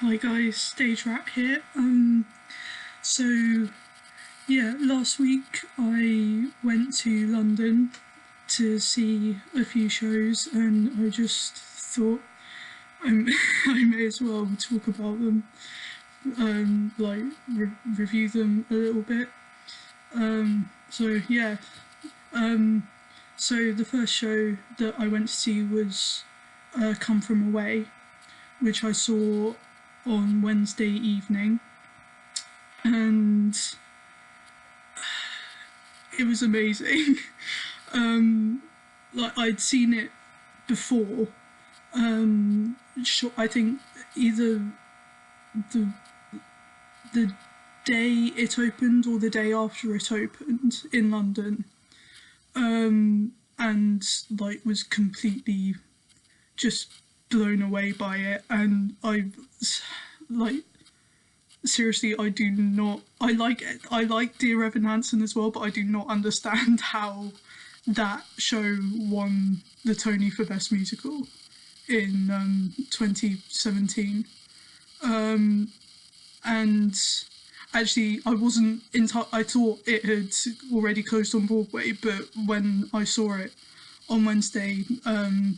Hi guys, Stage Rat here. So yeah, last week I went to London to see a few shows, and I just thought I may as well talk about them, review them a little bit. So yeah, so the first show that I went to see was Come From Away, which I saw on Wednesday evening, and it was amazing. Like I'd seen it before. I think either the the day it opened or the day after it opened in London, and like was completely just blown away by it. And I like seriously, I do not. I like Dear Evan Hansen as well, but I do not understand how that show won the Tony for Best Musical in 2017. And actually, I wasn't I thought it had already closed on Broadway, but when I saw it on Wednesday,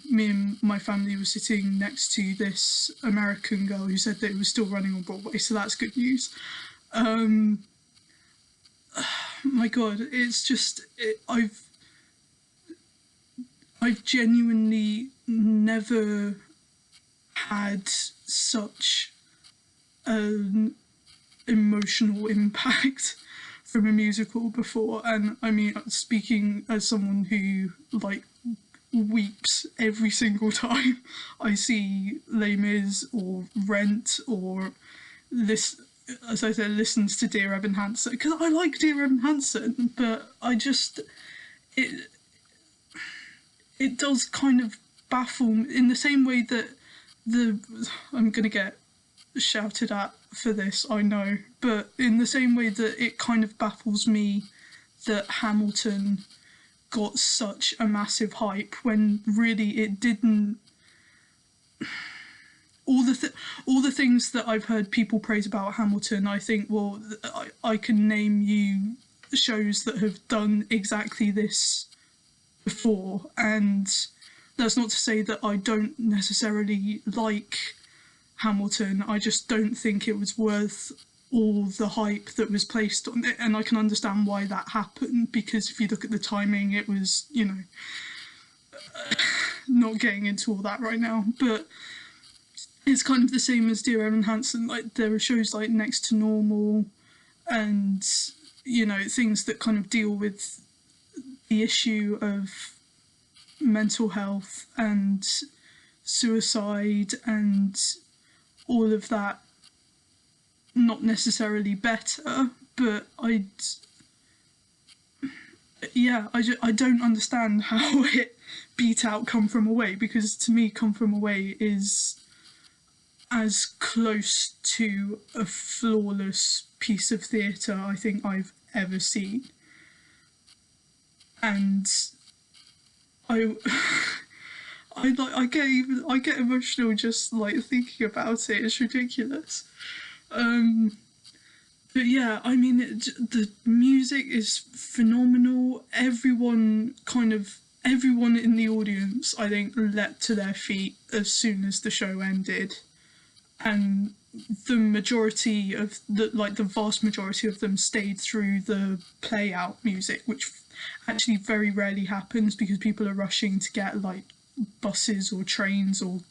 me and my family were sitting next to this American girl who said that it was still running on Broadway, so that's good news. My God, it's just I've genuinely never had such an emotional impact from a musical before. And I mean, speaking as someone who like weeps every single time I see Les Mis or Rent or this, as I said, listens to Dear Evan Hansen, because I like Dear Evan Hansen, but I just it it does kind of baffle me in the same way that the I'm gonna get shouted at for this, I know, but in the same way that it kind of baffles me that Hamilton got such a massive hype when really it didn't. All the things that I've heard people praise about Hamilton, I think, well, I can name you shows that have done exactly this before, and that's not to say that I don't necessarily like Hamilton. I just don't think it was worth all the hype that was placed on it, and I can understand why that happened, because if you look at the timing, it was, not getting into all that right now, but it's kind of the same as Dear Evan Hansen. Like, there are shows like Next to Normal and, things that kind of deal with the issue of mental health and suicide and all of that, not necessarily better, but I don't understand how it beat out Come From Away, because to me Come From Away is as close to a flawless piece of theatre I think I've ever seen. And I I get emotional just like thinking about it. It's ridiculous. But yeah, I mean, the music is phenomenal. Everyone in the audience, I think, leapt to their feet as soon as the show ended, and the vast majority of them stayed through the play out music, which actually very rarely happens because people are rushing to get like buses or trains or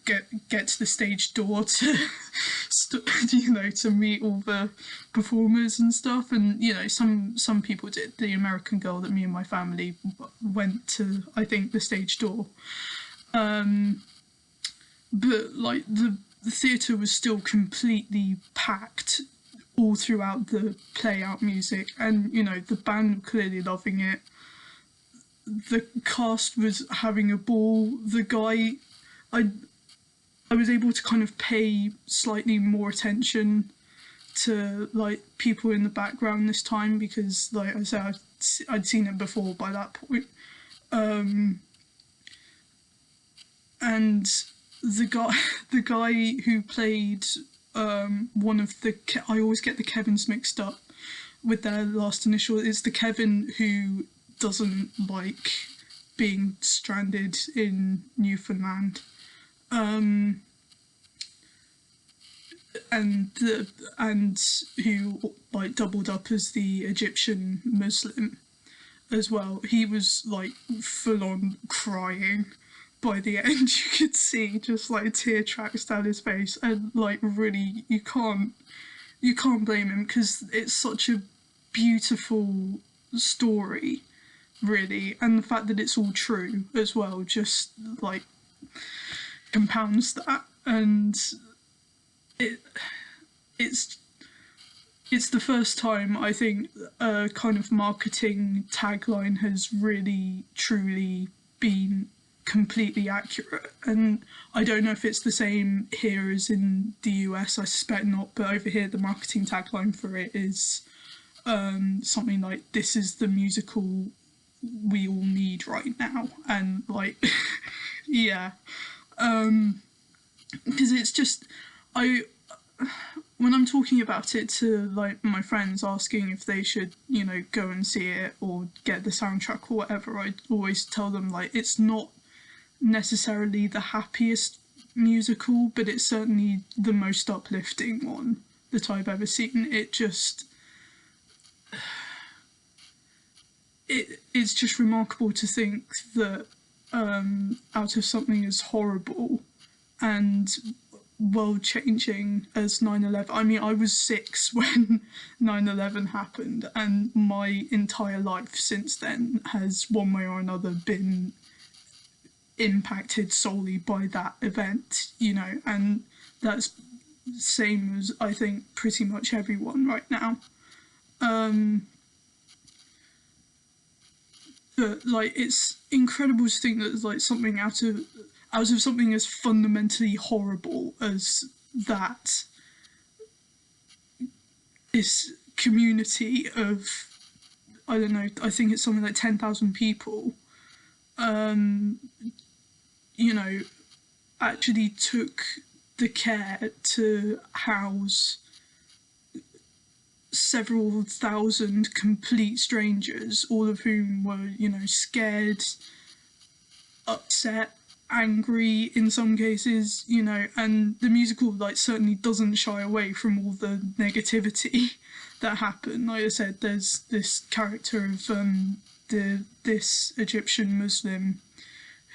get to the stage door to to meet all the performers and stuff. And some people did. The American girl that me and my family went to, I think, the stage door, but like the theatre was still completely packed all throughout the play out music, and the band were clearly loving it. The cast was having a ball. The guy, I was able to kind of pay slightly more attention to like people in the background this time, because like I said, I'd seen it before by that point. And the guy who played one of the I always get the Kevins mixed up with their last initial. It's the Kevin who doesn't like being stranded in Newfoundland. And who like doubled up as the Egyptian Muslim as well. He was like full on crying by the end. You could see just like tear tracks down his face, and like really you can't blame him, because it's such a beautiful story, really, and the fact that it's all true as well just like compounds that. And it's the first time I think a kind of marketing tagline has really truly been completely accurate. And I don't know if it's the same here as in the US, I suspect not, but over here the marketing tagline for it is something like, "This is the musical we all need right now." And like yeah, because it's just, when I'm talking about it to like my friends asking if they should, you know, go and see it or get the soundtrack or whatever, I always tell them like it's not necessarily the happiest musical, but it's certainly the most uplifting one that I've ever seen. It's just remarkable to think that out of something as horrible and world-changing as 9/11. I mean, I was 6 when 9/11 happened, and my entire life since then has one way or another been impacted solely by that event, you know, and that's same as I think pretty much everyone right now. But like, it's incredible to think that there's like something out of something as fundamentally horrible as that, this community of, I don't know, I think it's something like 10,000 people, you know, actually took the care to house several thousand complete strangers, all of whom were, you know, scared, upset, angry in some cases, you know. And the musical like certainly doesn't shy away from all the negativity that happened. Like I said, there's this character of this Egyptian Muslim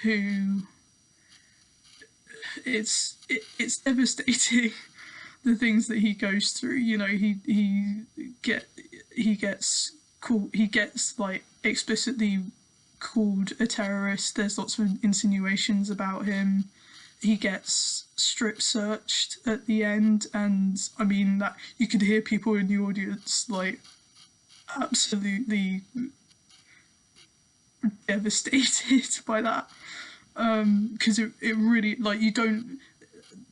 who, it's devastating the things that he goes through. You know, he gets like explicitly called a terrorist. There's lots of insinuations about him. He gets strip searched at the end, and I mean that you could hear people in the audience like absolutely devastated by that, because it really, like, you don't,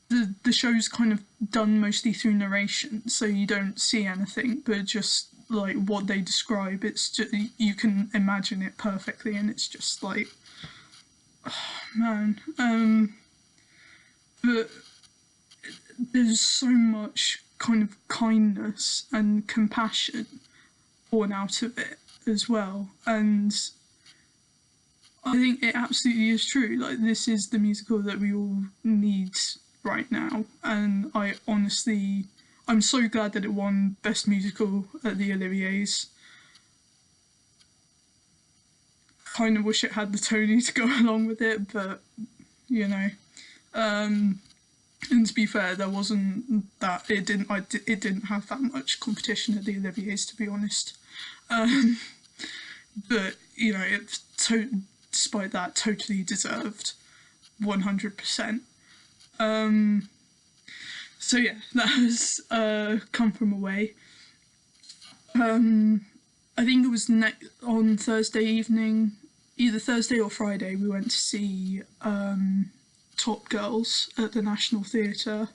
the show's kind of done mostly through narration, so you don't see anything, but just like what they describe, it's just, you can imagine it perfectly, and it's just like, oh man. But there's so much kind of kindness and compassion born out of it as well, and I think it absolutely is true. Like, this is the musical that we all need right now, and I'm so glad that it won Best Musical at the Olivier's. Kind of wish it had the Tony to go along with it, but you know. And to be fair, there wasn't that. It didn't have that much competition at the Olivier's, to be honest. But you know, despite that, totally deserved, 100%. So yeah, that was Come From Away. I think it was on Thursday evening, either Thursday or Friday, we went to see Top Girls at the National Theatre.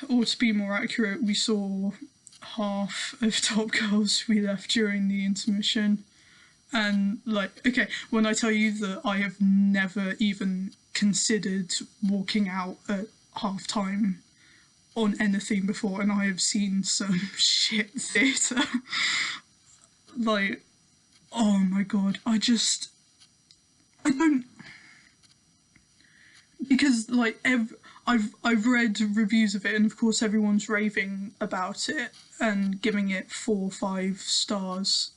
Or to be more accurate, we saw half of Top Girls. We left during the intermission. And like, okay, when I tell you that I have never even considered walking out at half-time on anything before, and I have seen some shit theatre. Like, oh my god, I don't, because like I've read reviews of it, and of course everyone's raving about it and giving it 4 or 5 stars.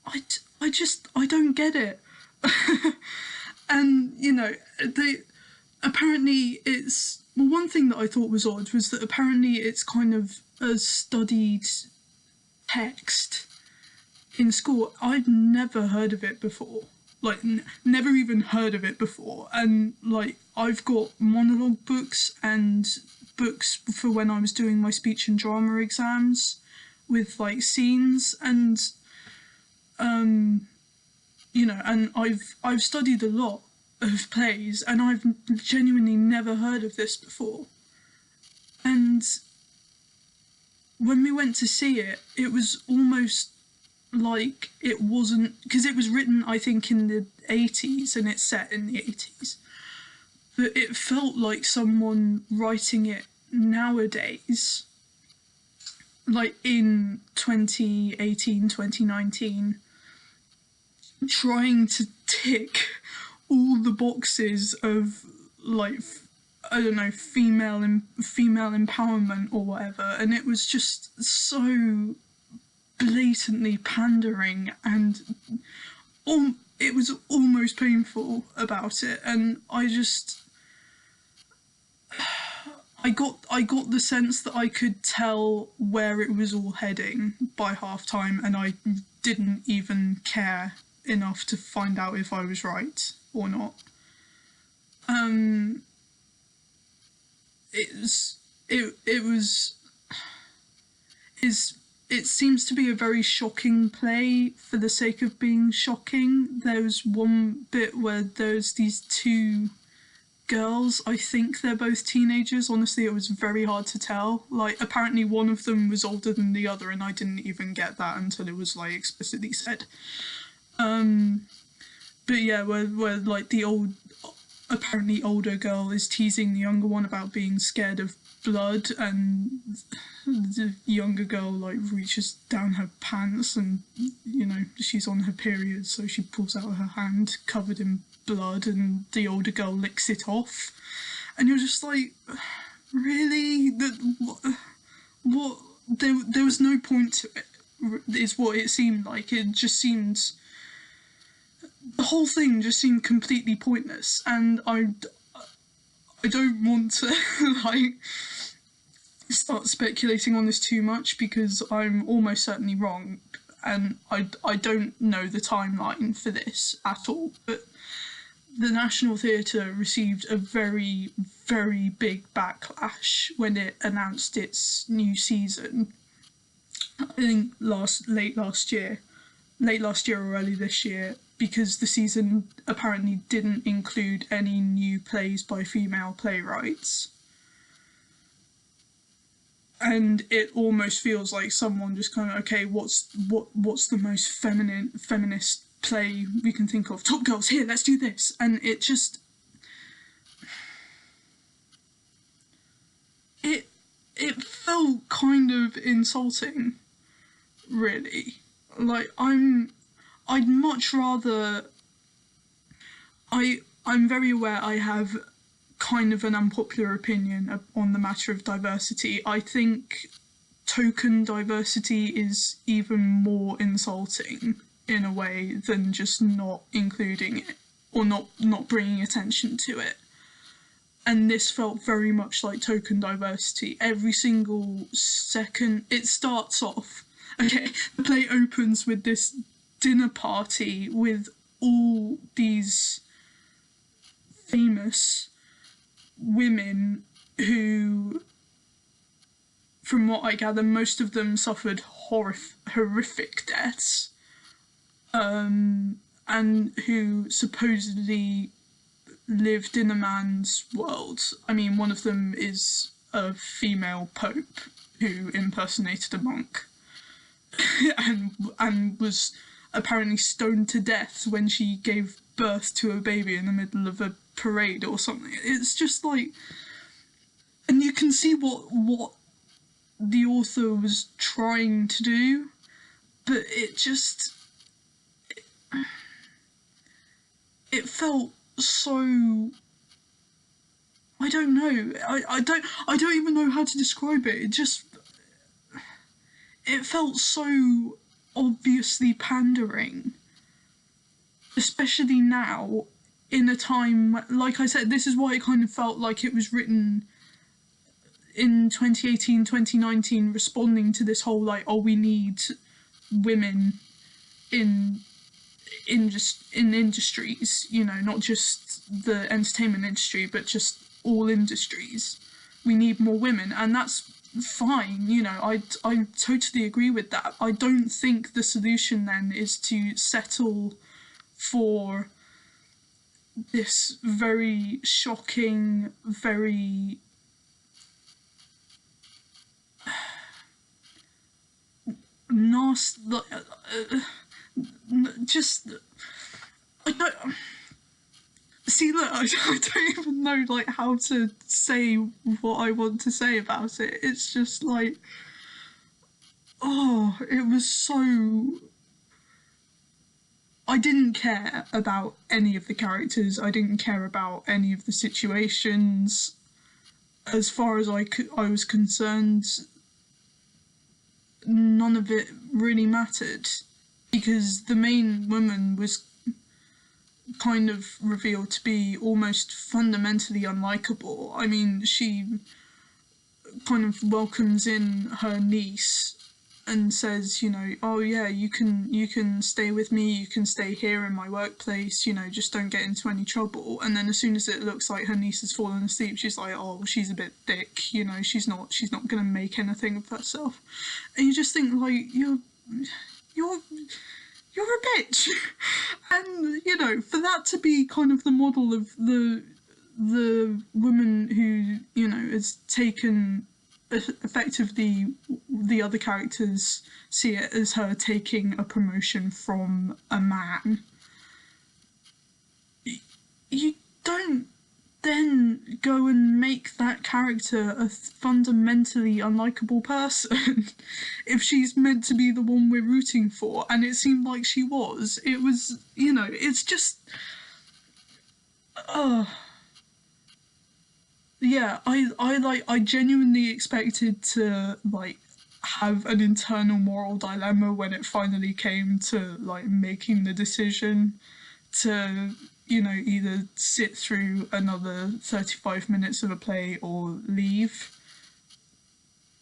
I don't get it. And you know, apparently it's, well, one thing that I thought was odd was that apparently it's kind of a studied text in school. I'd never heard of it before, like never even heard of it before. And like, I've got monologue books and books for when I was doing my speech and drama exams with like scenes, and you know, and I've studied a lot of plays, and I've genuinely never heard of this before. And when we went to see it, it was almost like it wasn't, because it was written, I think, in the 80s and it's set in the 80s, but it felt like someone writing it nowadays, like in 2018, 2019, trying to tick all the boxes of, like, I don't know, female empowerment or whatever, and it was just so blatantly pandering, and it was almost painful about it. And I got the sense that I could tell where it was all heading by half-time, and I didn't even care enough to find out if I was right or not. It seems to be a very shocking play for the sake of being shocking. There's one bit where there's these 2 girls, I think they're both teenagers. Honestly, it was very hard to tell. Like, apparently one of them was older than the other, and I didn't even get that until it was like explicitly said. But yeah, where like the apparently older girl is teasing the younger one about being scared of blood, and the younger girl like reaches down her pants, and you know, she's on her period, so she pulls out her hand covered in blood, and the older girl licks it off, and you're just like, really? What? There was no point to it, is what it seemed like. It just seemed, the whole thing just seemed completely pointless, and I don't want to like start speculating on this too much, because I'm almost certainly wrong, and I don't know the timeline for this at all, but the National Theatre received a very, very big backlash when it announced its new season. I think late last year or early this year, because the season apparently didn't include any new plays by female playwrights. And it almost feels like someone just kind of, okay, what's the most feminist play we can think of? Top Girls, here, let's do this. And it just, it felt kind of insulting, really. Like, I'd much rather, I'm very aware I have kind of an unpopular opinion on the matter of diversity. I think token diversity is even more insulting in a way than just not including it or not bringing attention to it. And this felt very much like token diversity. Every single second, it starts off, okay, the play opens with this dinner party with all these famous women who, from what I gather, most of them suffered horrific deaths, and who supposedly lived in a man's world. I mean, one of them is a female pope who impersonated a monk and was apparently stoned to death when she gave birth to a baby in the middle of a parade or something. It's just like, and you can see what the author was trying to do, but it felt so, I don't know. I don't even know how to describe it. It felt so obviously pandering, especially now in a time, like I said, this is why it kind of felt like it was written in 2018, 2019, responding to this whole like, oh, we need women in industries, you know, not just the entertainment industry, but just all industries. We need more women, and that's fine, you know, I totally agree with that. I don't think the solution then is to settle for this very shocking, very nasty, just, I don't see, look, I don't even know like how to say what I want to say about it. It's just like, oh, it was so, I didn't care about any of the characters. I didn't care about any of the situations. As far as I was concerned, none of it really mattered, because the main woman was kind of revealed to be almost fundamentally unlikable. I mean, she kind of welcomes in her niece and says, you know, oh yeah, you can stay with me, you can stay here in my workplace, you know, just don't get into any trouble. And then as soon as it looks like her niece has fallen asleep, she's like, oh, well, she's a bit thick, you know, she's not gonna make anything of herself. And you just think like, you're a bitch. And, you know, for that to be kind of the model of the woman who, you know, has taken, effectively the other characters see it as her taking a promotion from a man, you don't then go and make that character a fundamentally unlikable person if she's meant to be the one we're rooting for. And it seemed like she was. It was, you know, it's just, yeah, I genuinely expected to like have an internal moral dilemma when it finally came to like making the decision to, you know, either sit through another 35 minutes of a play or leave.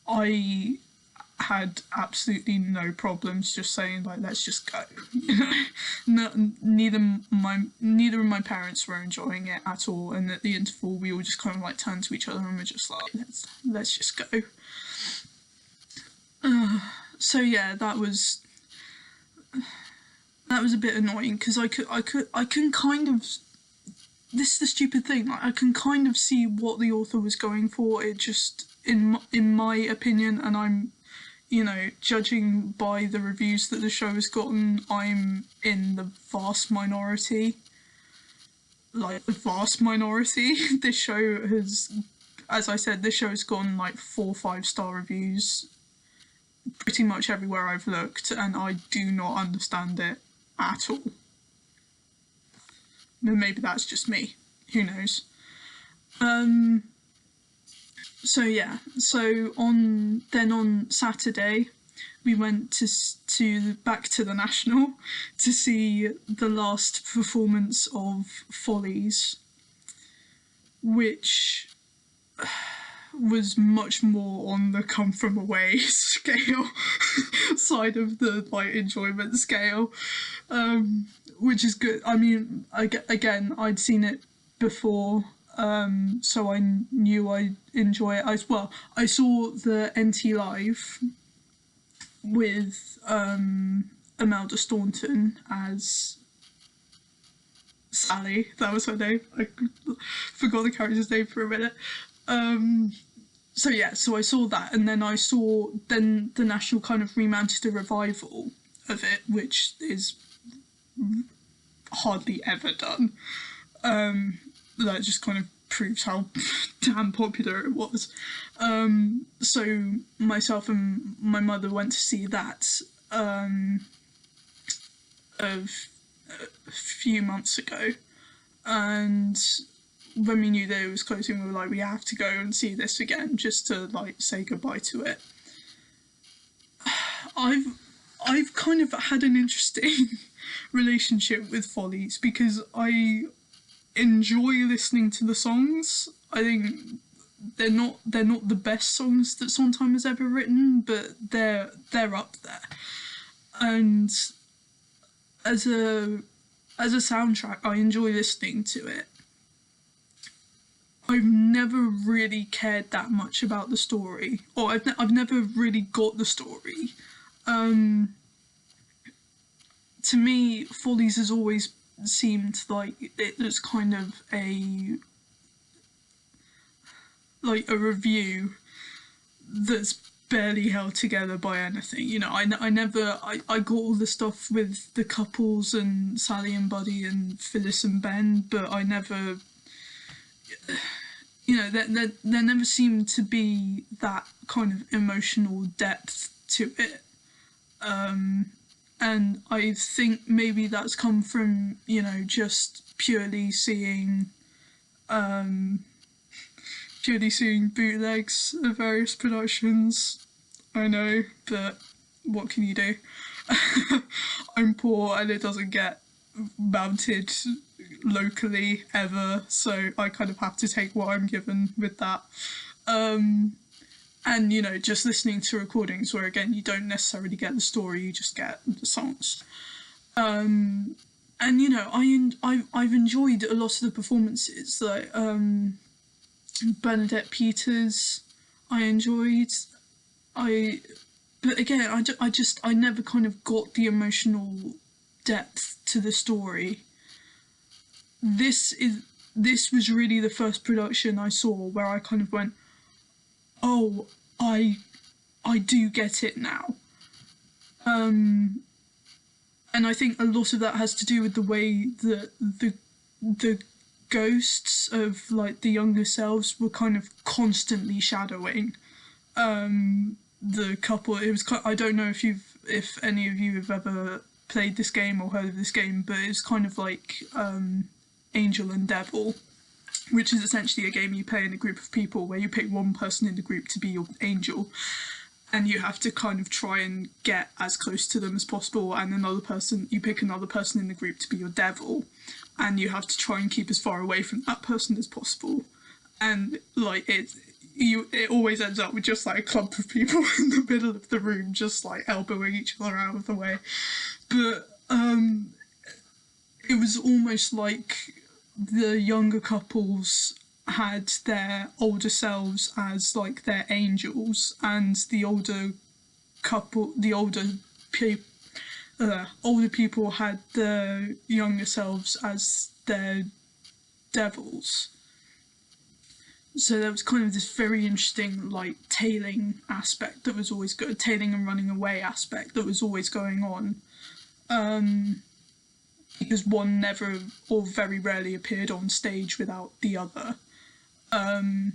I had absolutely no problems just saying like, let's just go. You know, neither of my parents were enjoying it at all, and at the interval we all just kind of like turned to each other and were just like, let's just go. So yeah, that was a bit annoying, because I can kind of, this is the stupid thing, like I can kind of see what the author was going for. It just, in my opinion, and I'm, you know, judging by the reviews that the show has gotten, I'm in the vast minority. Like, the vast minority. This show has, as I said, this show has gotten like 4 5-star reviews pretty much everywhere I've looked, and I do not understand it at all. Maybe that's just me. Who knows? So yeah, so on Saturday we went to back to the National to see the last performance of Follies, which was much more on the come from away scale side of the like enjoyment scale, which is good. I mean, again, I'd seen it before, so I knew I'd enjoy it as well. I saw the NT Live with Imelda Staunton as Sally. That was her name. I forgot the character's name for a minute. So yeah, so I saw that, and then I saw the National kind of remounted a revival of it, which is hardly ever done. That just kind of proves how damn popular it was. So myself and my mother went to see that a few months ago, and when we knew that it was closing, we were like, we have to go and see this again just to like say goodbye to it. I've kind of had an interesting relationship with Follies because I enjoy listening to the songs. I think they're not the best songs that Sondheim has ever written, but they're up there. And as a soundtrack, I enjoy listening to it. I've never really cared that much about the story, or I've never really got the story. To me, Follies has always seemed like it was kind of a review that's barely held together by anything. You know, I got all the stuff with the couples and Sally and Buddy and Phyllis and Ben, but I never, you know, there never seemed to be that kind of emotional depth to it. And I think maybe that's come from, you know, just purely seeing bootlegs of various productions. I know, but what can you do? I'm poor and it doesn't get mounted locally ever, so I kind of have to take what I'm given with that. And, you know, just listening to recordings where, again, you don't necessarily get the story, you just get the songs. And, you know, I've enjoyed a lot of the performances. Like, Bernadette Peters, I enjoyed. But again, I never kind of got the emotional depth to the story. This was really the first production I saw where I kind of went, oh, I do get it now. And I think a lot of that has to do with the way that the ghosts of like the younger selves were kind of constantly shadowing the couple. It was I don't know if any of you have ever played this game or heard of this game, but it's kind of like Angel and Devil, which is essentially a game you play in a group of people where you pick one person in the group to be your angel, and you have to kind of try and get as close to them as possible, and you pick another person in the group to be your devil, and you have to try and keep as far away from that person as possible. And like it always ends up with just like a clump of people in the middle of the room just like elbowing each other out of the way. But it was almost like the younger couples had their older selves as like their angels, and the older people had the younger selves as their devils. So there was kind of this very interesting like tailing aspect that was always good, tailing and running away aspect that was always going on. Because one never or very rarely appeared on stage without the other. And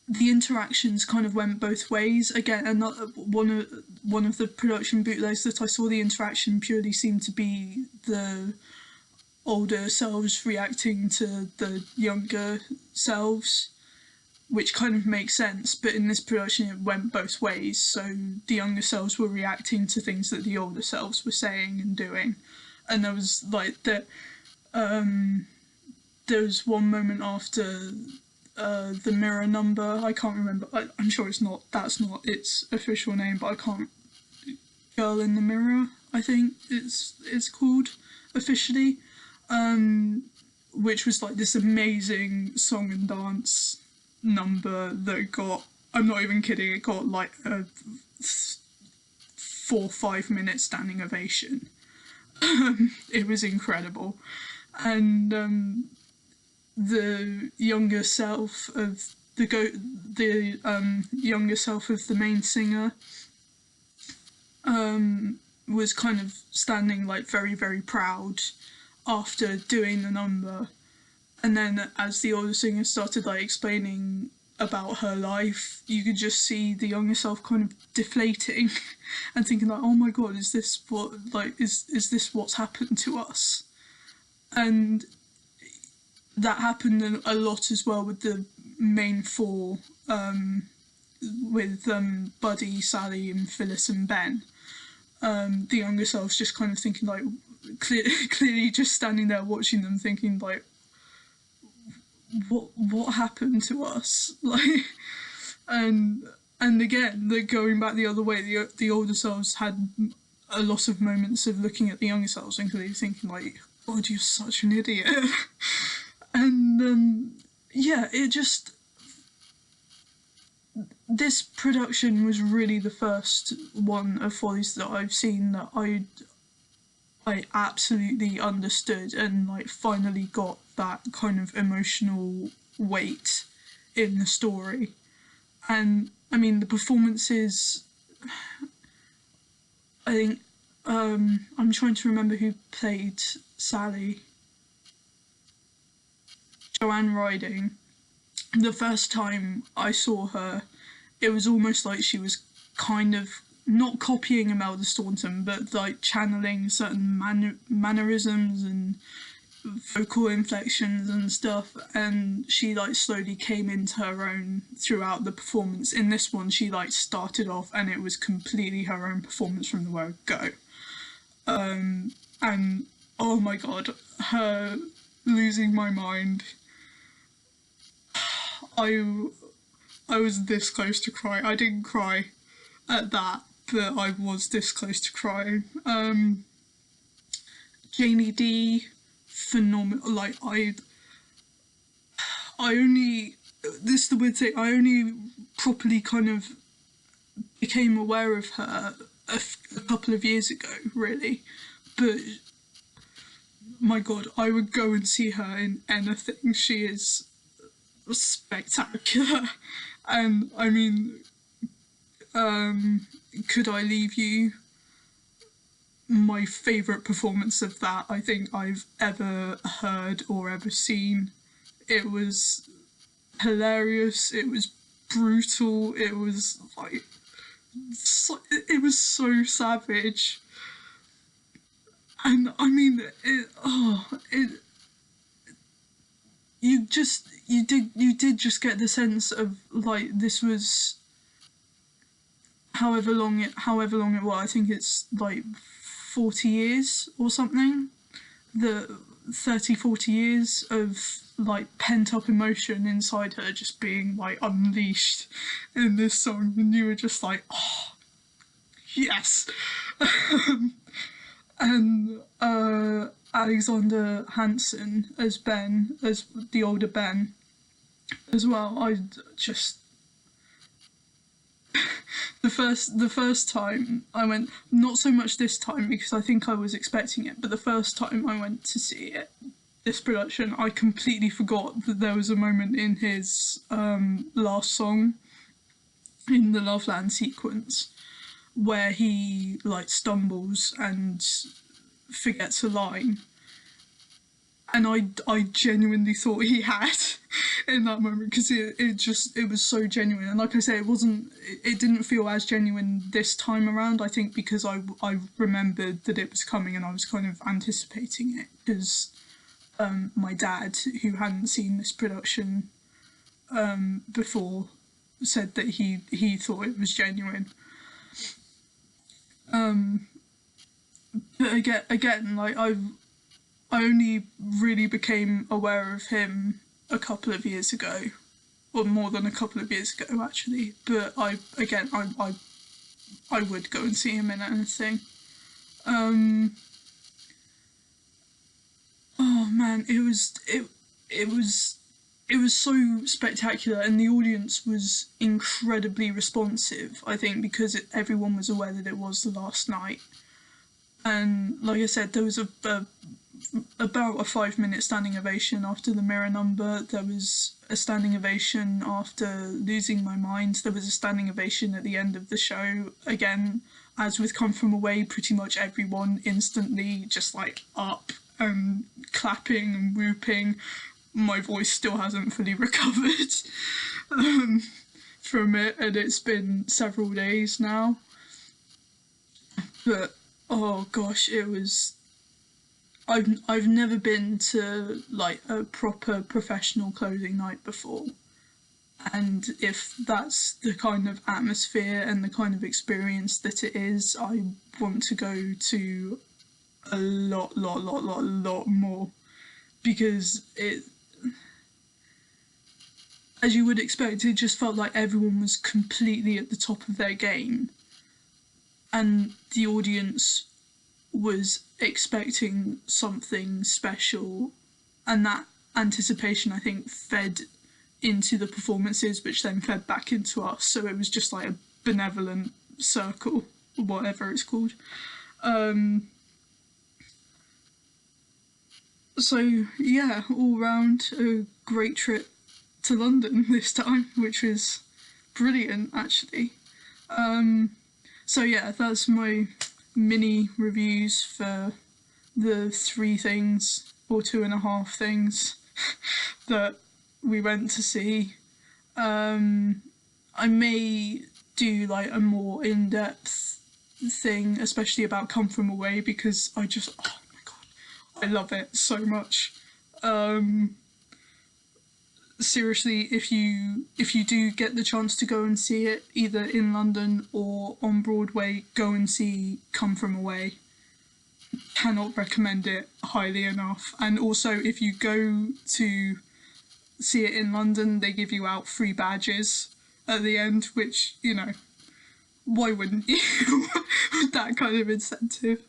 the interactions kind of went both ways. Again, one of the production bootlegs that I saw, the interaction purely seemed to be the older selves reacting to the younger selves, which kind of makes sense, but in this production it went both ways. So the younger selves were reacting to things that the older selves were saying and doing, and there was like there was one moment after the mirror number. I can't remember. I'm sure that's not its official name, but I can't. Girl in the Mirror, I think it's called officially, which was like this amazing song and dance number that got, I'm not even kidding, it got like a 4-5 minute standing ovation. It was incredible. And the younger self of the younger self of the main singer was kind of standing like very, very proud after doing the number. And then as the older singer started like explaining about her life, you could just see the younger self kind of deflating and thinking like, oh my god, is this what's happened to us? And that happened a lot as well with the main four, with Buddy, Sally and Phyllis and Ben. The younger self's just kind of thinking like, clearly just standing there watching them thinking like, what happened to us? Like, and again, going back the other way, the older selves had a lot of moments of looking at the younger selves and clearly thinking like, god, you're such an idiot. And yeah, it just, this production was really the first one of Follies that I've seen that I absolutely understood and like finally got that kind of emotional weight in the story. And I mean, the performances, I think, I'm trying to remember who played Sally. Joanne Riding. The first time I saw her, it was almost like she was kind of not copying Imelda Staunton, but like channeling certain mannerisms and vocal inflections and stuff, and she like slowly came into her own throughout the performance. In this one, she like started off and it was completely her own performance from the word go. And oh my god, her losing my mind. I was this close to crying. I didn't cry at that, but I was this close to crying. Janie D, phenomenal. Like, I only, this is the weird thing, I only properly kind of became aware of her a couple of years ago, really. But my god, I would go and see her in anything. She is spectacular. And I mean, Could I Leave You? My favourite performance of that I think I've ever heard or ever seen. It was hilarious, it was brutal, it was like, it was so savage. And I mean, you did just get the sense of like, this was however long it was, I think it's like 40 years or something, the 30-40 years of like pent up emotion inside her just being like unleashed in this song, and you were just like, oh yes. And Alexander Hansen as Ben, as the older Ben as well. I just the first time I went, not so much this time because I think I was expecting it, but the first time I went to see it, this production, I completely forgot that there was a moment in his last song, in the Loveland sequence, where he like stumbles and forgets a line, and I genuinely thought he had in that moment, because it was so genuine. And like I say, it didn't feel as genuine this time around, I think because I remembered that it was coming and I was kind of anticipating it, because my dad, who hadn't seen this production before, said that he thought it was genuine. But again, like I only really became aware of him a couple of years ago, or more than a couple of years ago actually. But I would go and see him in anything. Oh man, it was so spectacular, and the audience was incredibly responsive, I think, because everyone was aware that it was the last night. And like I said, there was about a 5-minute standing ovation after the mirror number. There was a standing ovation after losing my mind. There was a standing ovation at the end of the show. Again, as with Come From Away, pretty much everyone instantly just like up and clapping and whooping. My voice still hasn't fully recovered from it, and it's been several days now. But oh gosh, it was. I've never been to like a proper professional closing night before, and if that's the kind of atmosphere and the kind of experience that it is, I want to go to a lot more, because it, as you would expect, it just felt like everyone was completely at the top of their game, and the audience was expecting something special, and that anticipation, I think, fed into the performances, which then fed back into us. So it was just like a benevolent circle, or whatever it's called. So yeah, all round a great trip to London this time, which was brilliant actually. So yeah, that's my mini reviews for the 3 things or 2.5 things that we went to see. I may do like a more in-depth thing, especially about Come From Away, because I just, oh my god, I love it so much. Seriously, if you do get the chance to go and see it, either in London or on Broadway, go and see Come From Away. Cannot recommend it highly enough. And also, if you go to see it in London, they give you out free badges at the end, which, you know, why wouldn't you? With that kind of incentive.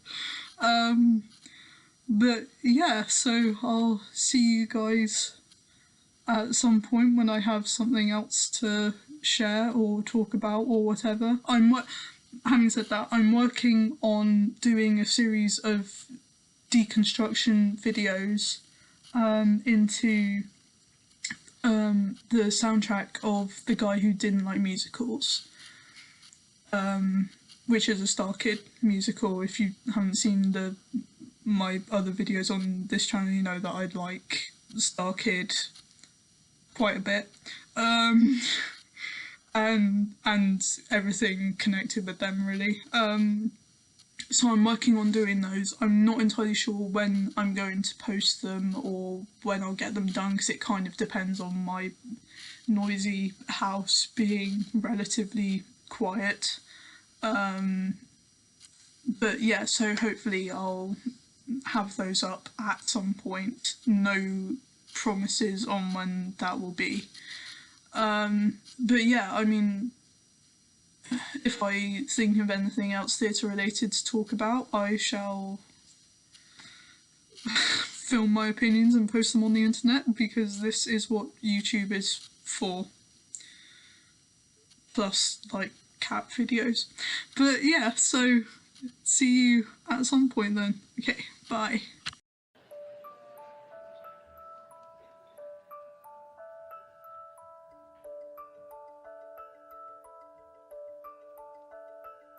But yeah, so I'll see you guys at some point when I have something else to share or talk about or whatever. Having said that, I'm working on doing a series of deconstruction videos into the soundtrack of The Guy Who Didn't Like Musicals, which is a Star Kid musical. If you haven't seen my other videos on this channel, you know that I'd like Star Kid quite a bit, and everything connected with them really. So I'm working on doing those. I'm not entirely sure when I'm going to post them or when I'll get them done, because it kind of depends on my noisy house being relatively quiet. But yeah, so hopefully I'll have those up at some point. No promises on when that will be. But yeah, I mean, if I think of anything else theatre related to talk about, I shall film my opinions and post them on the internet, because this is what YouTube is for. Plus, like, cat videos. But yeah, so see you at some point then. Okay, bye.